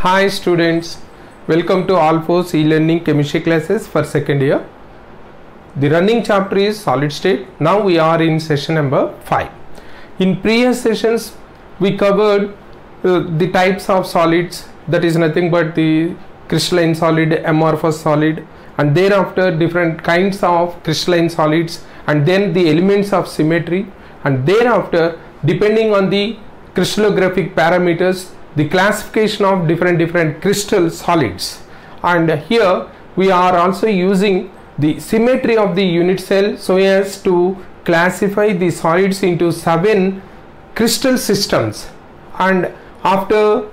Hi students, welcome to All4 e-learning chemistry classes for second year. The running chapter is solid state. Now we are in session number 5. In previous sessions we covered the types of solids, that is nothing but the crystalline solid, amorphous solid, and thereafter different kinds of crystalline solids, and then the elements of symmetry, and thereafter depending on the crystallographic parameters the classification of different crystal solids. And here we are also using the symmetry of the unit cell so as to classify the solids into 7 crystal systems. And after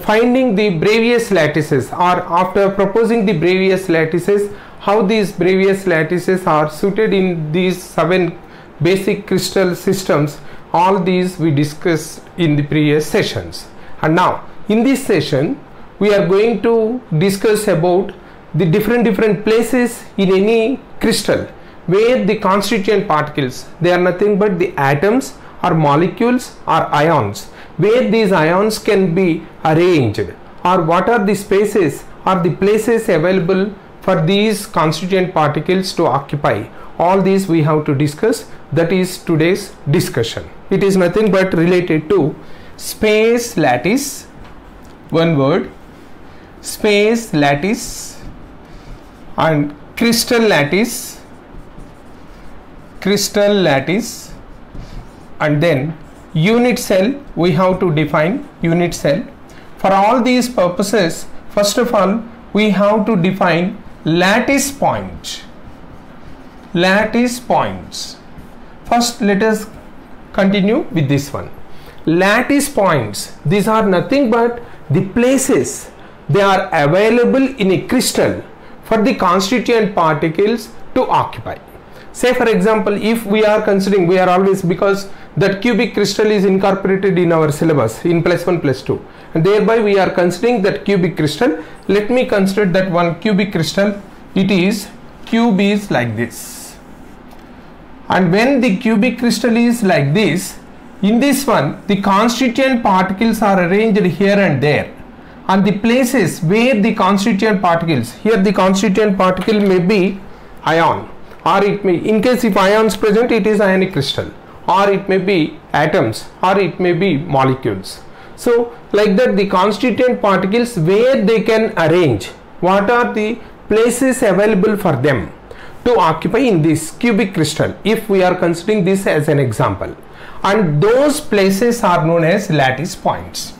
finding the Bravais lattices, or after proposing the Bravais lattices, how these Bravais lattices are suited in these 7 basic crystal systems, all these we discussed in the previous sessions. And now in this session we are going to discuss about the different places in any crystal where the constituent particles, they are nothing but the atoms or molecules or ions, where these ions can be arranged, or what are the spaces or the places available for these constituent particles to occupy. All these we have to discuss. That is today's discussion. It is nothing but related to space lattice, one word, space lattice, and crystal lattice, and then unit cell. We have to define unit cell. For all these purposes, first of all we have to define lattice point. Lattice points. First let us continue with this one. Lattice points, these are nothing but the places they are available in a crystal for the constituent particles to occupy. Say for example, if we are considering, we are always, because that cubic crystal is incorporated in our syllabus in +1 +2, and thereby we are considering that cubic crystal. Let me consider that one cubic crystal. It is, cube is like this, and when the cubic crystal is like this, in this one the constituent particles are arranged here and there, and the places where the constituent particles, here the constituent particle may be ion, or it may, in case if ions present, it is ionic crystal, or it may be atoms, or it may be molecules. So like that the constituent particles where they can arrange, what are the places available for them to occupy in this cubic crystal, if we are considering this as an example, and those places are known as lattice points.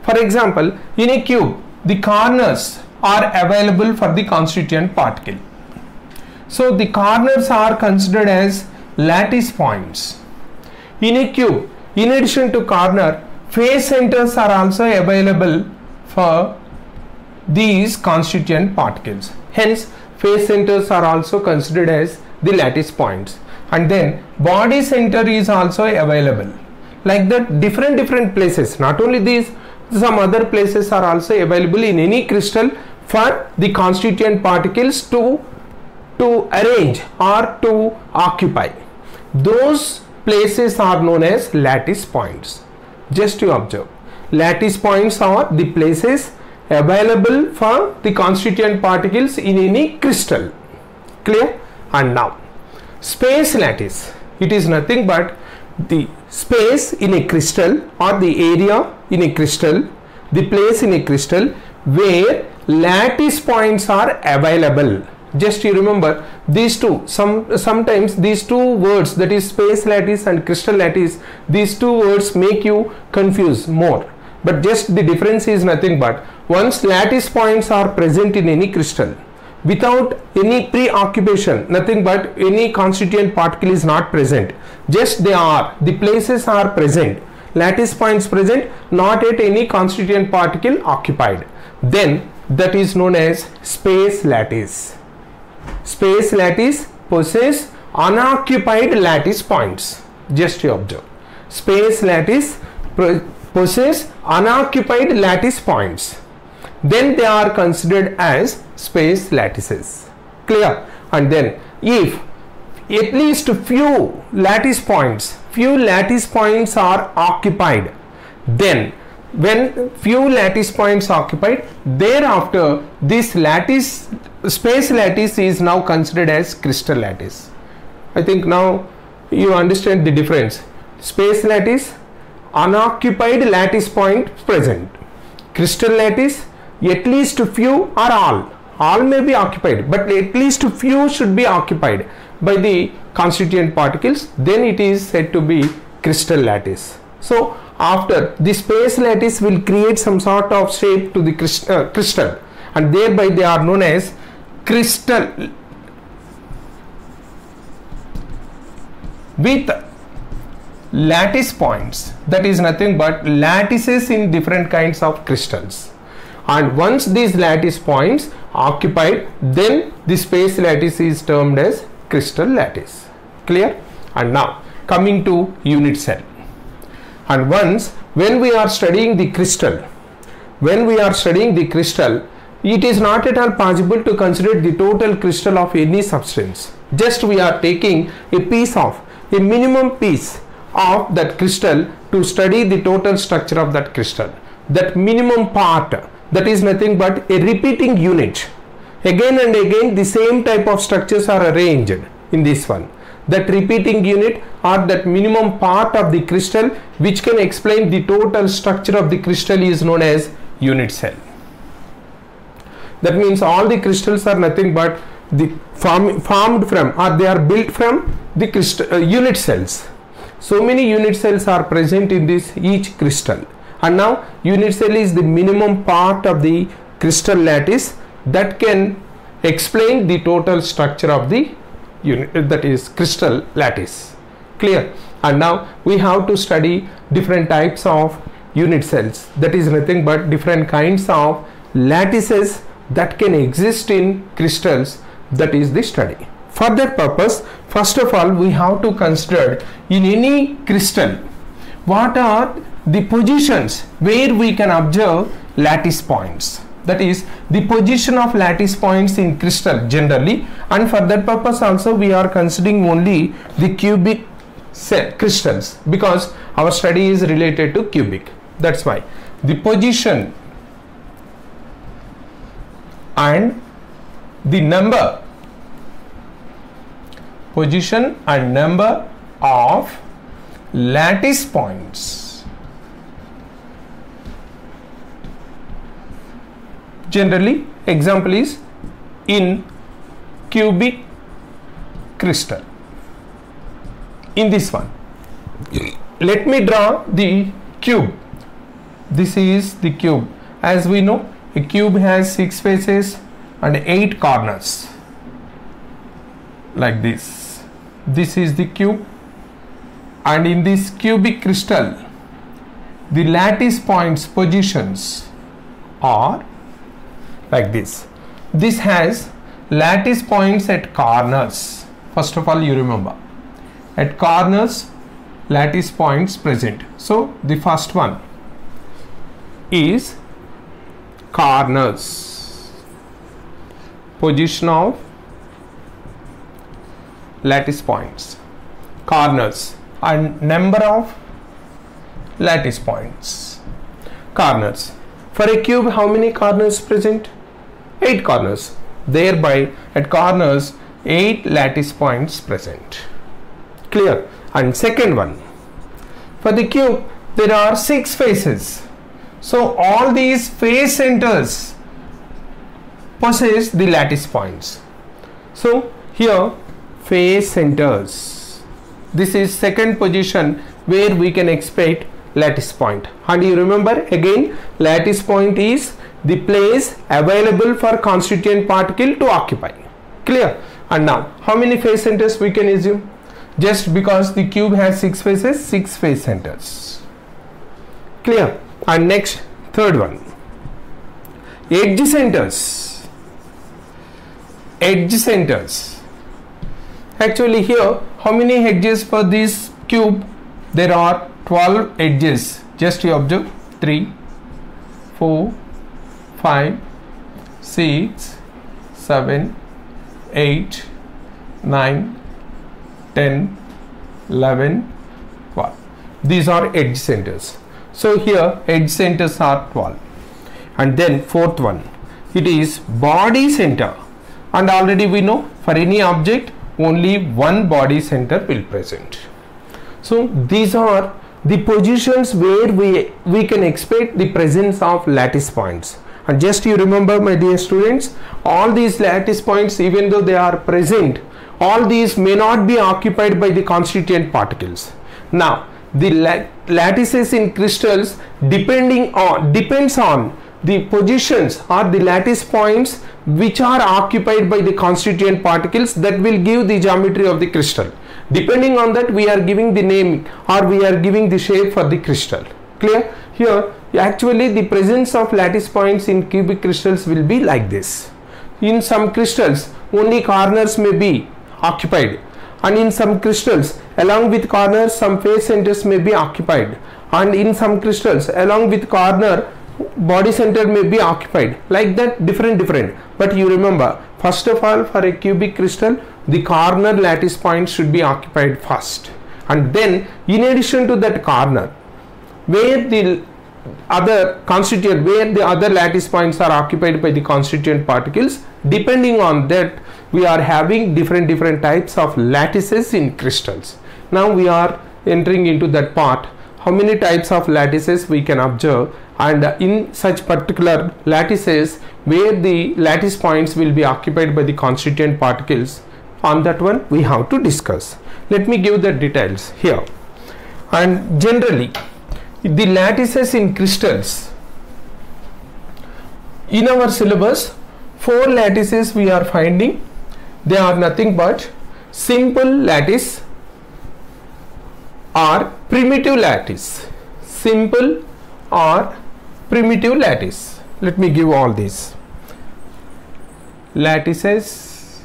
For example, in a cube the corners are available for the constituent particle, so the corners are considered as lattice points. In a cube, in addition to corner, face centers are also available for these constituent particles, hence face centers are also considered as the lattice points. And then body center is also available. Like that different places, not only these, some other places are also available in any crystal for the constituent particles to arrange or to occupy. Those places are known as lattice points. Just to observe, lattice points are the places available for the constituent particles in any crystal. Clear? And now space lattice, it is nothing but the space in a crystal, or the area in a crystal, the place in a crystal where lattice points are available. Just you remember these two, sometimes these two words, that is space lattice and crystal lattice, these two words make you confuse more, but just the difference is nothing but, once lattice points are present in any crystal without any preoccupation, nothing but any constituent particle is not present, just they are, the places are present, lattice points present, not yet any constituent particle occupied, then that is known as space lattice. Space lattice possess unoccupied lattice points. Just to observe, space lattice possess unoccupied lattice points, then they are considered as space lattices. Clear? And then if at least few lattice points are occupied, then when few lattice points occupied, thereafter this lattice, space lattice, is now considered as crystal lattice. I think now you understand the difference. Space lattice, unoccupied lattice point present. Crystal lattice, at least few or all may be occupied, but at least few should be occupied by the constituent particles, then it is said to be crystal lattice. So after, the space lattice will create some sort of shape to the crystal, and thereby they are known as crystal with lattice points. That is nothing but lattices in different kinds of crystals, and once these lattice points occupied, then the space lattice is termed as crystal lattice. Clear? And now coming to unit cell. And once when we are studying the crystal, it is not at all possible to consider the total crystal of any substance. Just we are taking a minimum piece of that crystal to study the total structure of that crystal. That minimum part, that is nothing but a repeating unit. Again and again the same type of structures are arranged in this one. That repeating unit or that minimum part of the crystal which can explain the total structure of the crystal is known as unit cell. That means all the crystals are nothing but the formed from, or they are built from the crystal unit cells. So many unit cells are present in this each crystal, and now unit cell is the minimum part of the crystal lattice that can explain the total structure of the unit, that is crystal lattice. Clear? And now we have to study different types of unit cells, that is nothing but different kinds of lattices that can exist in crystals. That is the study. For that purpose, first of all, we have to consider in any crystal what are the positions where we can observe lattice points. That is the position of lattice points in crystal generally, and for that purpose also we are considering only the cubic cell crystals, because our study is related to cubic. That's why the position and the number of lattice points generally, example is in cubic crystal. In this one, let me draw the cube. This is the cube. As we know, a cube has 6 faces and 8 corners, like this. This is the cube, and in this cubic crystal the lattice points positions are like this. This has lattice points at corners. First of all, you remember, at corners lattice points present. So the first one is corners, position of lattice points, corners, and number of lattice points. Corners. For a cube, how many corners present? 8 corners. Thereby at corners 8 lattice points present. Clear? And second one, for the cube there are 6 faces. So all these face centers possess the lattice points. So here face centers, this is second position where we can expect lattice point. And you remember again, lattice point is the place available for constituent particle to occupy. Clear? And now how many face centers we can assume? Just because the cube has 6 faces, 6 face centers. Clear? And next, third one, edge centers. Edge centers. Actually here, how many edges for this cube? There are 12 edges. Just you observe, 3, 4, 5, 6, 7, 8, 9, 10, 11, 12. These are edge centers. So here edge centers are 12. And then fourth one, it is body center, and already we know for any object only one body center will present. So these are the positions where we can expect the presence of lattice points. And just you remember, my dear students, all these lattice points, even though they are present, all these may not be occupied by the constituent particles. Now the lattices in crystals depends on the positions or the lattice points which are occupied by the constituent particles that will give the geometry of the crystal. Depending on that, we are giving the name or we are giving the shape for the crystal. Clear? Here actually the presence of lattice points in cubic crystals will be like this. In some crystals only corners may be occupied, and in some crystals along with corners some face centers may be occupied, and in some crystals along with corner body center may be occupied, like that, different. But you remember, first of all, for a cubic crystal the corner lattice point should be occupied first, and then in addition to that corner where the other lattice points are occupied by the constituent particles, depending on that we are having different types of lattices in crystals. Now we are entering into that part, how many types of lattices we can observe, and in such particular lattices where the lattice points will be occupied by the constituent particles, on that one we have to discuss. Let me give the details here. And generally the lattices in crystals, in our syllabus 4 lattices we are finding. They are nothing but simple lattice or primitive lattice. Simple or primitive lattice. Let me give all these lattices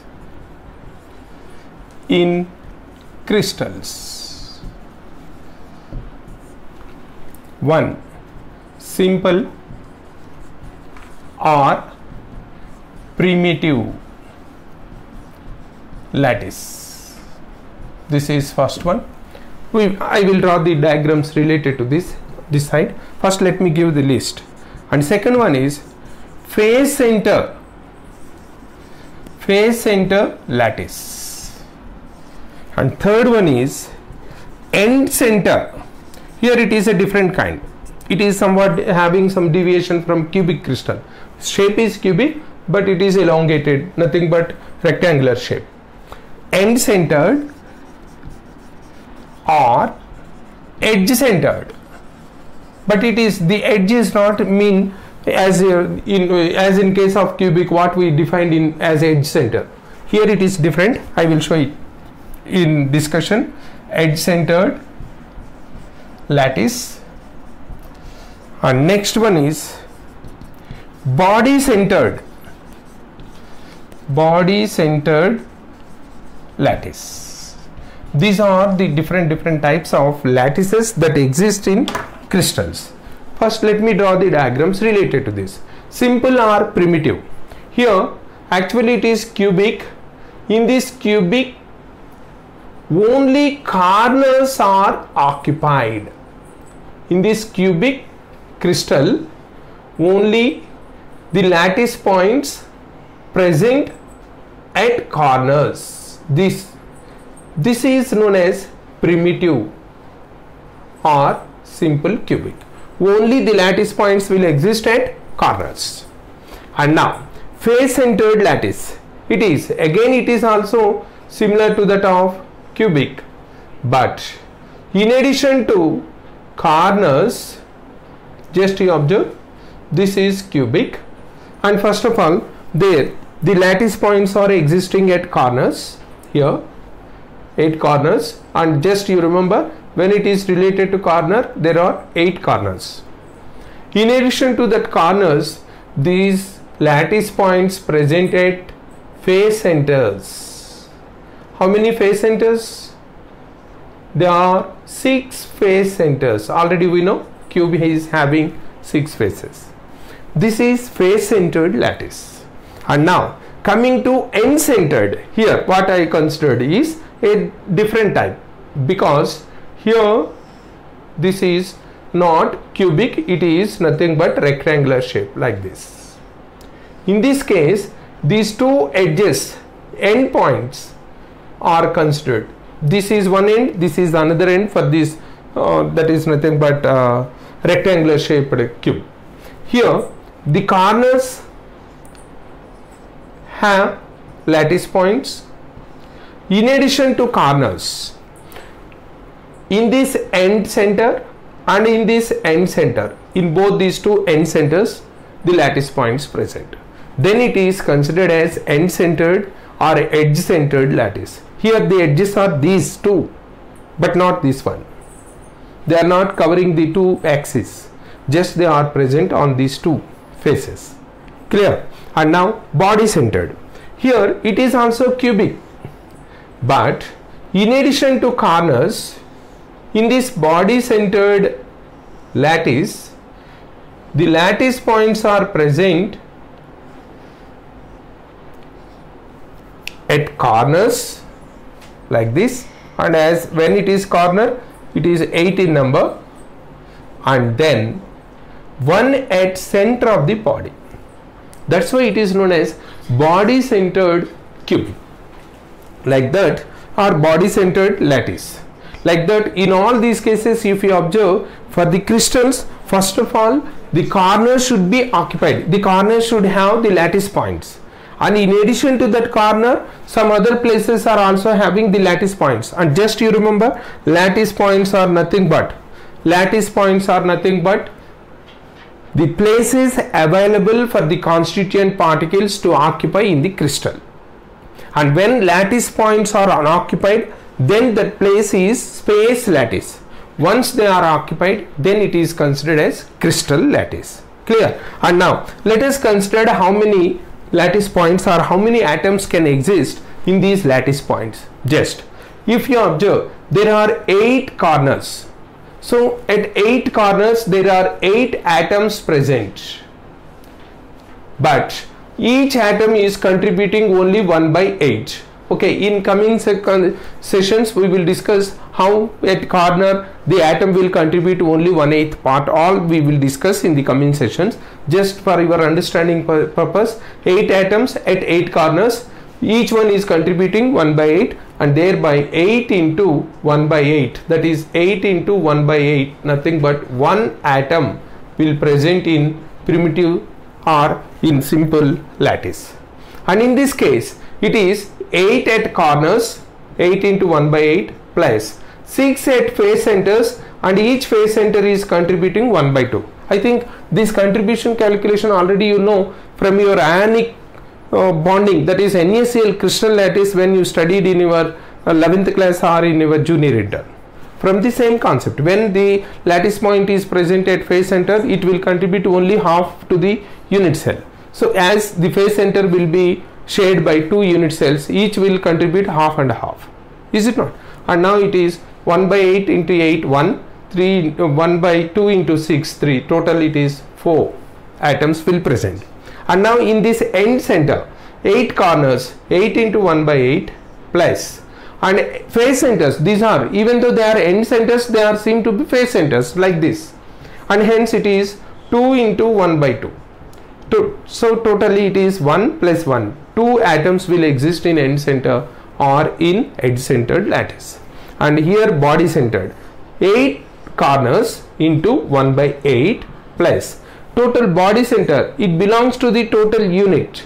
in crystals. 1. Simple or primitive lattice. This is first one. I will draw the diagrams related to this side. First let me give the list. And second one is face center lattice. And third one is end center. Here it is a different kind. It is somewhat having some deviation from cubic crystal. Shape is cubic, but it is elongated, nothing but rectangular shape. End centered or edge centered, but it is, the edge is not mean as in case of cubic what we defined in as edge center. Here it is different. I will show it in discussion. Edge centered lattice. And next one is body centered lattice. These are the different types of lattices that exist in crystals. First let me draw the diagrams related to this. Simple or primitive. Here actually it is cubic. In this cubic only corners are occupied. In this cubic crystal only the lattice points present at corners. This is known as primitive or simple cubic. Only the lattice points will exist at corners. And now face centered lattice. It is also similar to that of cubic, but in addition to corners, just you observe, this is cubic, and first of all there the lattice points are existing at corners. Here 8 corners, and just you remember when it is related to corner there are 8 corners. In addition to that corners, these lattice points present at face centers. How many face centers? There are 6 face centers. Already we know cube is having 6 faces. This is face centered lattice. And now coming to end centered, here what I considered is a different type, because here this is not cubic, it is nothing but rectangular shape like this. In this case, these two edges, end points are considered. This is one end, this is another end for this, that is nothing but rectangular shaped cube. Here the corners have lattice points. In addition to corners, in this end center and in this end center, in both these two end centers, the lattice points present. Then it is considered as end centered or edge centered lattice. Here the edges are these two, but not this one. They are not covering the two axes, just they are present on these two faces. Clear? And now body centered. Here it is also cubic, but in addition to corners, in this body centered lattice, the lattice points are present at corners like this, and as when it is corner, it is 8 in number, and then one at center of the body. That's why it is known as body centered cube. Like that, or body centered lattice. Like that, in all these cases, if you observe, for the crystals, first of all, the corners should be occupied. The corners should have the lattice points. And in addition to that corner, some other places are also having the lattice points. And just you remember, lattice points are nothing but the places available for the constituent particles to occupy in the crystal. And when lattice points are unoccupied, then that place is space lattice. Once they are occupied, then it is considered as crystal lattice. Clear? And now let us consider how many lattice points or how many atoms can exist in these lattice points. Just if you observe, there are 8 corners. So at 8 corners there are 8 atoms present, but each atom is contributing only 1 by 8. Okay, in coming sessions we will discuss how at corner the atom will contribute only 1/8 part. All we will discuss in the coming sessions. Just for your understanding purpose, 8 atoms at 8 corners, each one is contributing 1 by 8, and thereby 8 into 1 by 8, that is 8 into 1 by 8, nothing but 1 atom will present in primitive or in simple lattice. And in this case, it is 8 at corners, 8 into 1 by 8 plus 6 at face centers, and each face center is contributing 1 by 2. I think this contribution calculation already you know from your ionic bonding, that is NaCl crystal lattice, when you studied in your 11th class or in your junior intern. From the same concept, when the lattice point is present at face center, it will contribute only half to the unit cell. So as the face center will be shared by 2 unit cells, each will contribute half and half. Is it not? And now it is 1 by 8 into 8, 1, 3, 1 by 2 into 6, 3. Total it is 4 atoms will present. And now in this end center, 8 corners, 8 into 1 by 8 plus, and face centers, these are, even though they are end centers, they are seen to be face centers like this, and hence it is 2 into 1 by 2. So totally it is 1 plus 1. 2 atoms will exist in end center or in edge centered lattice. And here body centered, 8 corners into 1 by 8 plus total body center, it belongs to the total unit,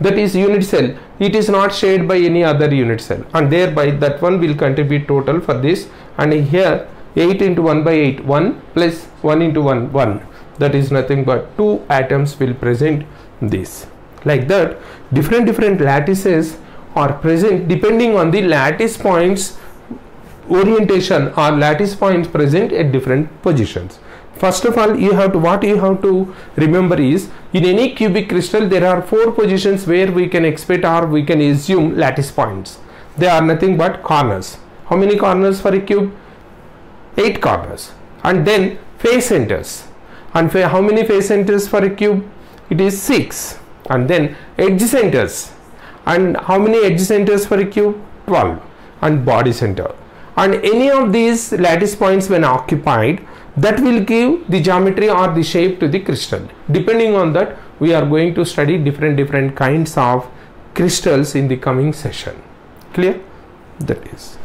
that is unit cell. It is not shared by any other unit cell, and thereby that one will contribute total for this. And here 8 into 1 by 8, 1 plus 1 into 1, 1, that is nothing but 2 atoms will present this. Like that, different lattices are present depending on the lattice points orientation or lattice points present at different positions. First of all, what you have to remember is, in any cubic crystal there are 4 positions where we can expect or we can assume lattice points. They are nothing but corners. How many corners for a cube? 8 corners. And then face centers. And how many face centers for a cube? It is 6. And then edge centers. And how many edge centers for a cube? 12. And body center. And any of these lattice points when occupied, that will give the geometry or the shape to the crystal. Depending on that, we are going to study different kinds of crystals in the coming session. Clear? That is.